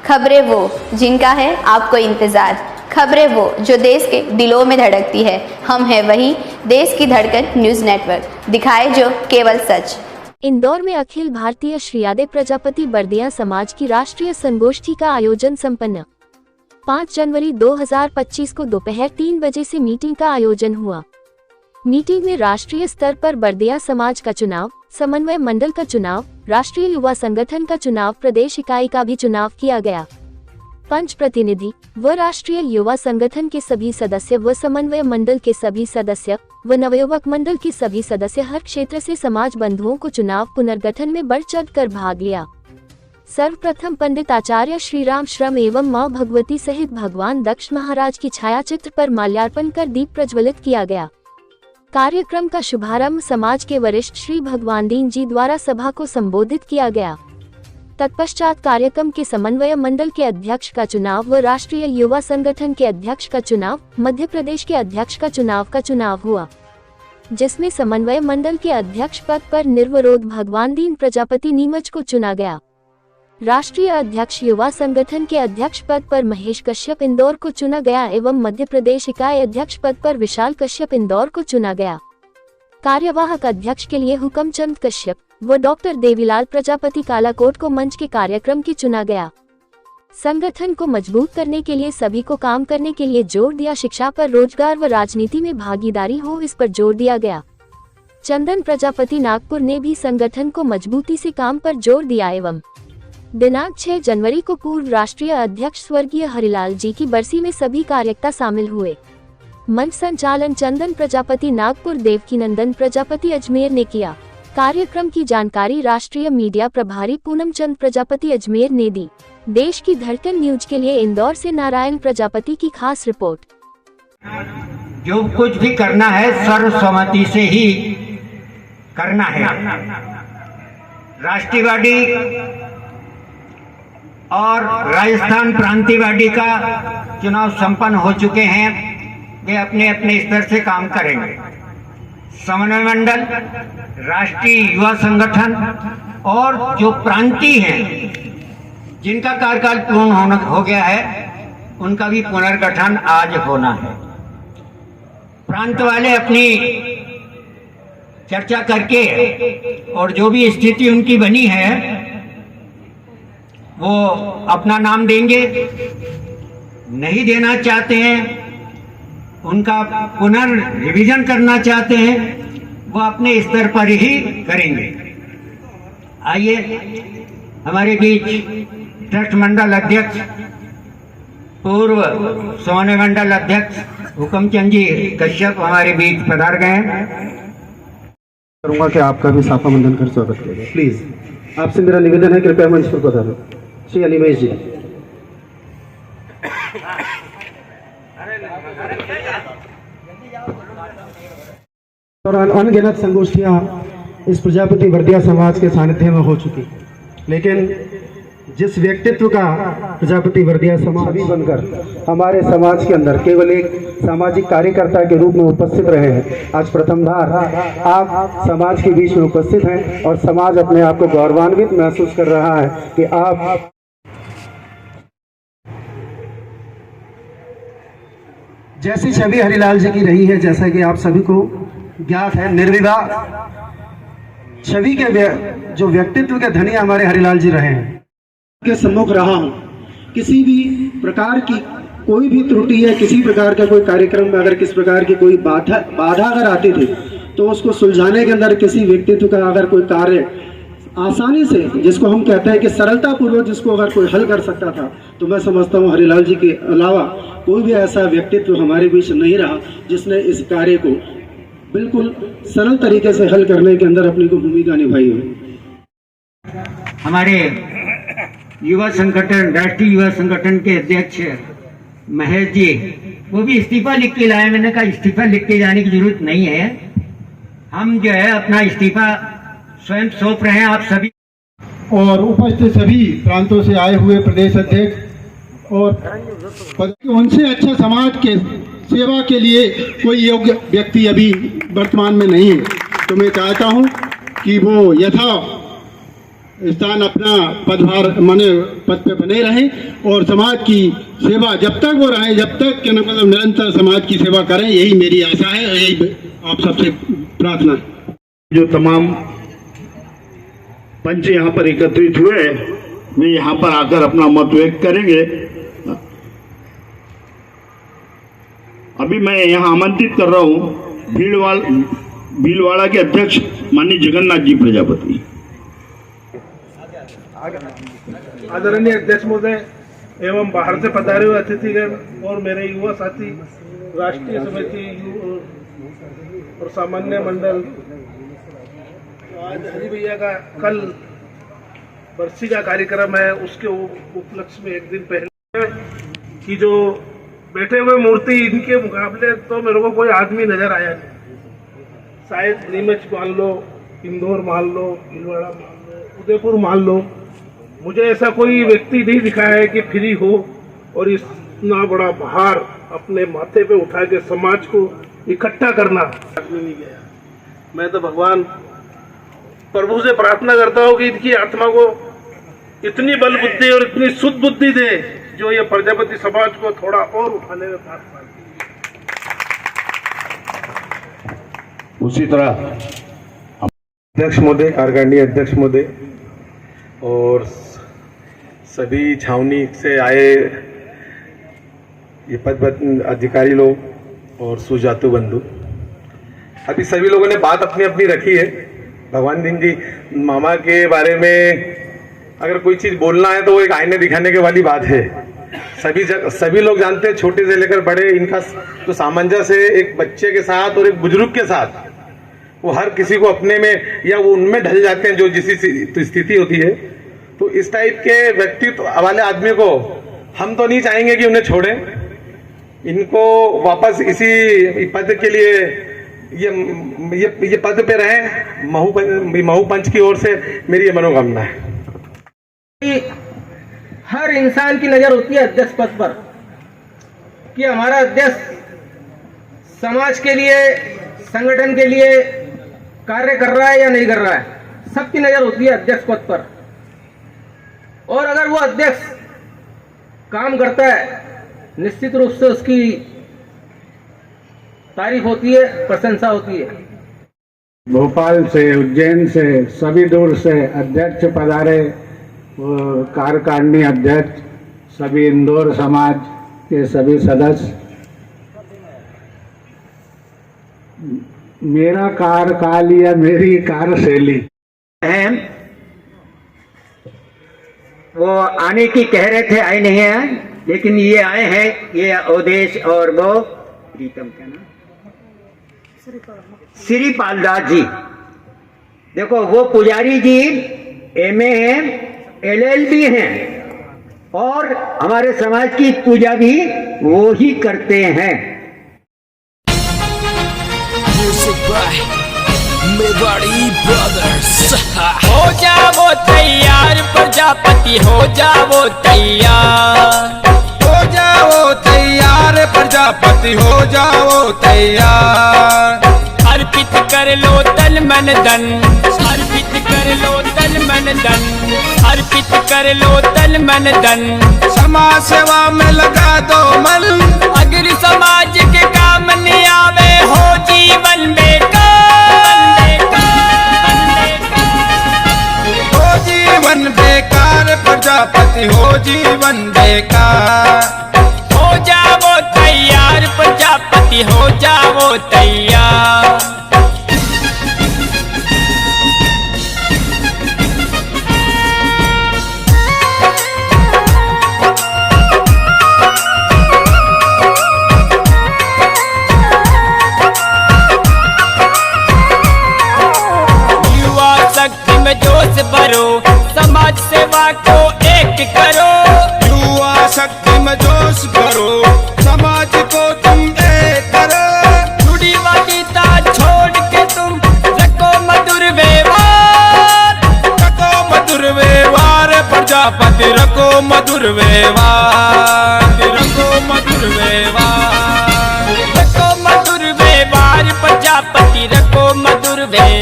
खबरें वो जिनका है आपको इंतज़ार, खबरें वो जो देश के दिलों में धड़कती है। हम हैं वही देश की धड़कन न्यूज़ नेटवर्क, दिखाए जो केवल सच। इंदौर में अखिल भारतीय श्रीयादे प्रजापति बर्दिया समाज की राष्ट्रीय संगोष्ठी का आयोजन संपन्न। 5 जनवरी 2025 को दोपहर 3 बजे से मीटिंग का आयोजन हुआ। मीटिंग में राष्ट्रीय स्तर पर बर्दिया समाज का चुनाव, समन्वय मंडल का चुनाव, राष्ट्रीय युवा संगठन का चुनाव, प्रदेश इकाई का भी चुनाव किया गया। पंच प्रतिनिधि व राष्ट्रीय युवा संगठन के सभी सदस्य व समन्वय मंडल के सभी सदस्य व नवयुवक मंडल के सभी सदस्य हर क्षेत्र से समाज बंधुओं को चुनाव पुनर्गठन में बढ़ चढ़ कर भाग लिया। सर्वप्रथम पंडित आचार्य श्रीराम श्रम एवं मां भगवती सहित भगवान दक्ष महाराज की छायाचित्र पर माल्यार्पण कर दीप प्रज्वलित किया गया। कार्यक्रम का शुभारंभ समाज के वरिष्ठ श्री भगवान दीन जी द्वारा सभा को संबोधित किया गया। तत्पश्चात कार्यक्रम के समन्वय मंडल के अध्यक्ष का चुनाव व राष्ट्रीय युवा संगठन के अध्यक्ष का चुनाव, मध्य प्रदेश के अध्यक्ष का चुनाव हुआ, जिसमें समन्वय मंडल के अध्यक्ष पद पर निर्विरोध भगवान दीन प्रजापति नीमच को चुना गया। राष्ट्रीय अध्यक्ष युवा संगठन के अध्यक्ष पद पर महेश कश्यप इंदौर को चुना गया एवं मध्य प्रदेश इकाई अध्यक्ष पद पर विशाल कश्यप इंदौर को चुना गया। कार्यवाहक अध्यक्ष के लिए हुकमचंद कश्यप व डॉक्टर देवीलाल प्रजापति कालाकोट को मंच के कार्यक्रम की चुना गया। संगठन को मजबूत करने के लिए सभी को काम करने के लिए जोर दिया। शिक्षा पर, रोजगार व राजनीति में भागीदारी हो, इस पर जोर दिया गया। चंदन प्रजापति नागपुर ने भी संगठन को मजबूती से काम पर जोर दिया एवं दिनांक 6 जनवरी को पूर्व राष्ट्रीय अध्यक्ष स्वर्गीय हरिलाल जी की बरसी में सभी कार्यकर्ता शामिल हुए। मंच संचालन चंदन प्रजापति नागपुर, देवकीनंदन प्रजापति अजमेर ने किया। कार्यक्रम की जानकारी राष्ट्रीय मीडिया प्रभारी पूनमचंद प्रजापति अजमेर ने दी। देश की धड़कन न्यूज के लिए इंदौर से नारायण प्रजापति की खास रिपोर्ट। जो कुछ भी करना है सर्वसम्मति से ही करना है। राष्ट्रवादी और राजस्थान प्रांतिवादी का चुनाव संपन्न हो चुके हैं, वे अपने अपने स्तर से काम करेंगे। समन्वय मंडल, राष्ट्रीय युवा संगठन और जो प्रांतीय हैं जिनका कार्यकाल पूर्ण हो गया है, उनका भी पुनर्गठन आज होना है। प्रांत वाले अपनी चर्चा करके और जो भी स्थिति उनकी बनी है वो अपना नाम देंगे। नहीं देना चाहते हैं, उनका पुनर्रिविजन करना चाहते हैं, वो अपने स्तर पर ही करेंगे। आइए हमारे बीच ट्रस्ट मंडल अध्यक्ष, पूर्व समन्वय मंडल अध्यक्ष हुकमचंद जी कश्यप हमारे बीच पधार गए हैं। करूंगा कि आपका भी साफा मंडन कर स्वागत करेंगे। प्लीज आपसे मेरा निवेदन है, कृपया मंच पर पधारें। श्री अनिमेश जी। और अनगिनत संगोष्ठियां इस प्रजापति बर्दिया समाज के सानिध्य में हो चुकी, लेकिन जिस व्यक्तित्व का प्रजापति बर्दिया समाज बनकर हमारे समाज के अंदर केवल एक सामाजिक कार्यकर्ता के रूप में उपस्थित रहे हैं, आज प्रथम बार आप समाज के बीच में उपस्थित हैं और समाज अपने आप को गौरवान्वित महसूस कर रहा है कि आप जैसी छवि हरिलाल जी की रही है, जैसा कि आप सभी को ज्ञात है, निर्विवाद छवि के जो व्यक्तित्व के धनी हमारे हरिलाल जी रहे हैं, के सम्मुख रहा हूं। किसी भी प्रकार की कोई भी त्रुटि है, किसी प्रकार का कोई कार्यक्रम में अगर किस प्रकार की कोई बाधा अगर आती थी, तो उसको सुलझाने के अंदर किसी व्यक्तित्व का अगर कोई कार्य आसानी से, जिसको हम कहते हैं कि सरलता पूर्वक जिसको अगर कोई हल कर सकता था, तो मैं समझता हूँ हरिलाल जी के अलावा कोई भी ऐसा व्यक्तित्व हमारे बीच नहीं रहा जिसने इस कार्य को बिल्कुल सरल तरीके से हल करने के अंदर अपनी को भूमिका निभाई हो। हमारे युवा संगठन, राष्ट्रीय युवा संगठन के अध्यक्ष महेश जी, वो भी इस्तीफा लिख के लाए। मैंने कहा इस्तीफा लिख के जाने की जरूरत नहीं है, हम जो है अपना इस्तीफा स्वयं सौंप रहे हैं आप सभी। और उपस्थित सभी प्रांतों से आए हुए प्रदेश अध्यक्ष और उनसे अच्छा समाज के सेवा के लिए कोई योग्य व्यक्ति अभी वर्तमान में नहीं है, तो मैं चाहता हूं कि वो यथा स्थान अपना पदभार माने पद पे बने रहें और समाज की सेवा जब तक वो रहे, जब तक कि मतलब निरंतर समाज की सेवा करें, यही मेरी आशा है और यही आप सबसे प्रार्थना है। जो तमाम पंच यहाँ पर एकत्रित हुए हैं, वे यहाँ पर आकर अपना मत व्यक्त करेंगे। अभी मैं यहाँ आमंत्रित कर रहा हूँ भीलवाड़ा के अध्यक्ष माननीय जगन्नाथ जी प्रजापति। आदरणीय अध्यक्ष महोदय एवं बाहर से पधारे हुए अतिथिगण और मेरे युवा साथी, राष्ट्रीय समिति और सामान्य मंडल, आज हरि भैया का कल बरसी का कार्यक्रम है, उसके उपलक्ष्य में एक दिन पहले कि जो बैठे हुए मूर्ति, इनके मुकाबले तो मेरे को कोई आदमी नजर आया नहीं। शायद नीमच मान लो, इंदौर मान लो, भीलवाड़ा मान लो, उदयपुर मान लो, मुझे ऐसा कोई व्यक्ति नहीं दिखा है कि फ्री हो और इतना बड़ा भार अपने माथे पे उठा के समाज को इकट्ठा करना आदमी नहीं गया। मैं तो भगवान प्रभु से प्रार्थना करता हूँ कि इनकी आत्मा को इतनी बल बुद्धि और इतनी शुद्ध बुद्धि दे जो ये प्रजापति समाज को थोड़ा और उठाने में पास पाती। उसी तरह अध्यक्ष महोदय, कार्यकारिणी अध्यक्ष महोदय और सभी छावनी से आए ये पद अधिकारी लोग और सुजातु बंधु, अभी सभी लोगों ने बात अपनी अपनी रखी है। भगवान दिन जी मामा के बारे में अगर कोई चीज़ बोलना है तो वो एक आईने दिखाने के वाली बात है। सभी लोग जानते हैं, छोटे से लेकर बड़े, इनका तो सामंजस्य है एक बच्चे के साथ और एक बुजुर्ग के साथ। वो हर किसी को अपने में या वो उनमें ढल जाते हैं जो जिस स्थिति होती है। तो इस टाइप के व्यक्तित्व वाले आदमी को हम तो नहीं चाहेंगे कि उन्हें छोड़ें, इनको वापस इसी पद के लिए ये पद पे रहें। महू पंच की ओर से मेरी ये मनोकामना है। हर इंसान की नजर होती है अध्यक्ष पद पर कि हमारा अध्यक्ष समाज के लिए, संगठन के लिए कार्य कर रहा है या नहीं कर रहा है। सबकी नजर होती है अध्यक्ष पद पर, और अगर वो अध्यक्ष काम करता है निश्चित रूप से उसकी तारीफ होती है, प्रशंसा होती है। भोपाल से, उज्जैन से, सभी दूर से अध्यक्ष पधारे, कार्यकारिणी अध्यक्ष, सभी इंदौर समाज के सभी सदस्य। मेरा कार्यकाल या मेरी कार्यशैली हैं, वो आने की कह रहे थे, आए नहीं हैं, लेकिन ये आए हैं। ये अवधेश और वो प्रीतम क्या नाम, श्रीपाल दास जी। देखो वो पुजारी जी एमए हैं, LLB हैं और हमारे समाज की पूजा भी वो ही करते हैं। मेवाड़ी ब्रदर्स। हो जाओ तैयार प्रजापति, हो जाओ तैयार, हो जाओ तैयार प्रजापति, हो जाओ तैयार। अर्पित कर लो तन मन धन, अर्पित कर लो तन मन धन, अर्पित कर लो तन मन धन। समाज सेवा में लगा दो मन, अगर समाज के काम नहीं आवे हो जीवन बेकार, हो जीवन बेकार प्रजापति, हो जीवन बेकार। हो जाओ तैयार प्रजापति, हो जाओ तैयार। जोश भरो, समाज सेवा को एक करो। युवा शक्ति में जोश भरो, समाज को तुम एक करो। रूढ़िवादिता छोड़ के तुम रखो मधुर व्यवहार, रखो मधुर व्यवहार प्रजापति, रखो मधुर व्यवहार, रखो मधुर व्यवहार, रखो मधुर व्यवहार प्रजापति, रखो मधुर व्यवहार।